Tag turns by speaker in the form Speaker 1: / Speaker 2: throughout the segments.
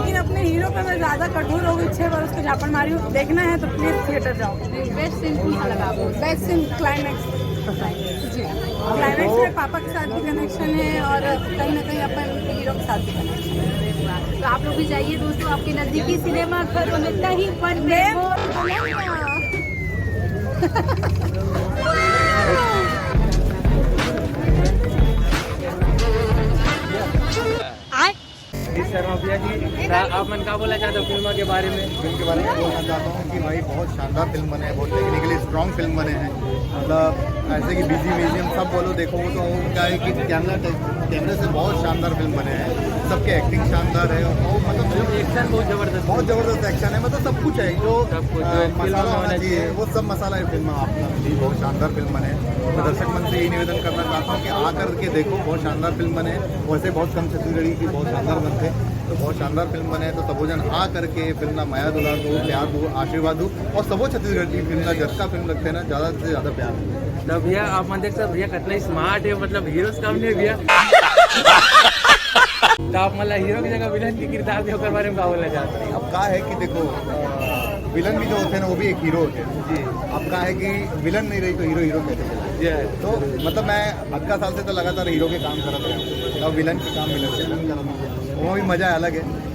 Speaker 1: लेकिन अपने हीरो पे मैं ज़्यादा कठोर हो गई, 6 बार उसको झापड़ मारी हूँ। देखना है तो प्लीज़ थिएटर जाओ।
Speaker 2: बेस्ट सीन कौन सा लगा आपको?
Speaker 1: बेस्ट सीन क्लाइमैक्स जी, क्लाइमैक्स में पापा के साथ भी कनेक्शन है और कहीं ना कहीं अपन हीरो के साथ भी कनेक्शन है।
Speaker 2: तो आप लोग भी जाइए दोस्तों, आपके नजदीकी सिनेमा घरों में कहीं पर भी हो।
Speaker 3: शर्मा भैया जी, आप मन क्या बोला चाहते हो फिल्म के बारे में?
Speaker 4: फिल्म के बारे में बोलना चाहता हूँ कि भाई बहुत शानदार फिल्म बने हैं, बहुत टेक्निकली स्ट्रॉन्ग फिल्म बने हैं। मतलब ऐसे कि बीजी म्यूजियम सब बोलो देखो तो क्या है कि कैमरे से बहुत शानदार फिल्म बने हैं। सबके एक्टिंग शानदार है और मतलब
Speaker 3: एक्शन बहुत
Speaker 4: जबरदस्त एक्शन है। मतलब सब कुछ है जो मसाला होना चाहिए वो सब मसाला है फिल्म में आपका। जी बहुत शानदार फिल्म बने हैं। मैं दर्शक मन से यही निवेदन करना चाहता हूँ कि आकर के देखो, बहुत शानदार फिल्म बने हैं। वैसे बहुत कम छत्तीसगढ़ी की बहुत शानदार बनते हैं, तो बहुत शानदार फिल्म बने हैं। तो सबो जन आ करके फिल्म का माया दुलार दो, प्यार दो, आशीर्वाद दो और सबो छत्तीसगढ़ की फिल्म का जटका फिल्म लगते हैं ना, ज़्यादा से ज़्यादा प्यार दो।
Speaker 3: तो भैया आप मन देख सकते भैया कितना स्मार्ट है, मतलब हीरो से कम नहीं भैया। तो आप मतलब हीरो की जगह विलन की किरदार भी होकर बारे में क्या बोलना चाहते हैं?
Speaker 4: अब क्या है कि देखो विलन भी जो होते हैं ना वो भी एक हीरो होते हैं जी। अब क्या है कि विलन नहीं रही तो हीरो कैसे चले? तो मतलब मैं 18 साल से तो लगातार हीरो के काम करता रहा हूँ और विलन के काम विलन से करता हूँ, वो भी मज़ा अलग है।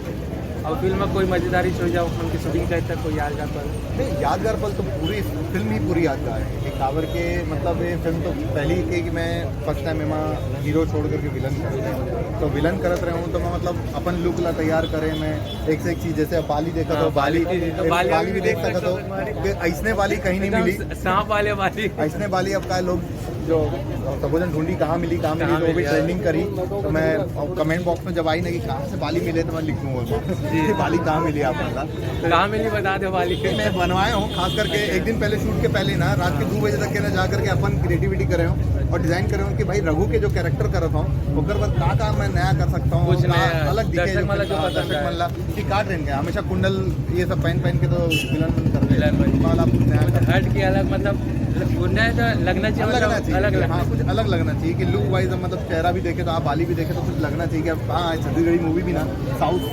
Speaker 3: और फिल्म में कोई मजेदारी शो जाओ उनकी शूटिंग का तक कोई यादगार पल?
Speaker 4: नहीं, यादगार पल तो पूरी फिल्म ही पूरी यादगार है। एक कावर के मतलब ये फिल्म तो पहली थी कि मैं फर्स्ट टाइम मैं हीरो छोड़ करके विलन कर रहे हूँ, तो विलन करत रहे हूँ तो मैं मतलब अपन लुक ला तैयार करे। मैं एक से एक चीज़ जैसे अब बाली देखा तो बाली भी देख सका तो ऐसने वाली कहीं नहीं मिली,
Speaker 3: सांप वाले वाली
Speaker 4: ऐसने वाली। अब का लोग जो सबोजन ढूंढी कहाँ मिली तो वो भी ट्रेनिंग करी। तो मैं कमेंट बॉक्स में जब आई ना कि कहाँ से बाली मिले तो मैं लिख दूँगा बाली कहाँ मिली आप
Speaker 3: कहाँ मिली बता दो वाली।
Speaker 4: मैं बनवाए हूँ खास करके एक दिन पहले शूट के पहले ना रात के 2 बजे तक के ना जा करके अपन क्रिएटिविटी करे हूँ और डिजाइन करे हूँ कि भाई रघु के जो कैरेक्टर करता हूँ ओकर बाद का मैं नया कर सकता हूँ, अलग दिखे दर्शक मल्ला कि का ट्रेंड है। हमेशा कुंडल ये सब पहन के तो विलन कर
Speaker 3: हट के अलग मतलब लगना चाहिए,
Speaker 4: हाँ कुछ अलग लगना चाहिए कि लुक वाइज मतलब चेहरा भी देखे तो आप बाली भी देखे तो कुछ लगना चाहिए कि हाँ छत्तीसगढ़ी मूवी भी ना साउथ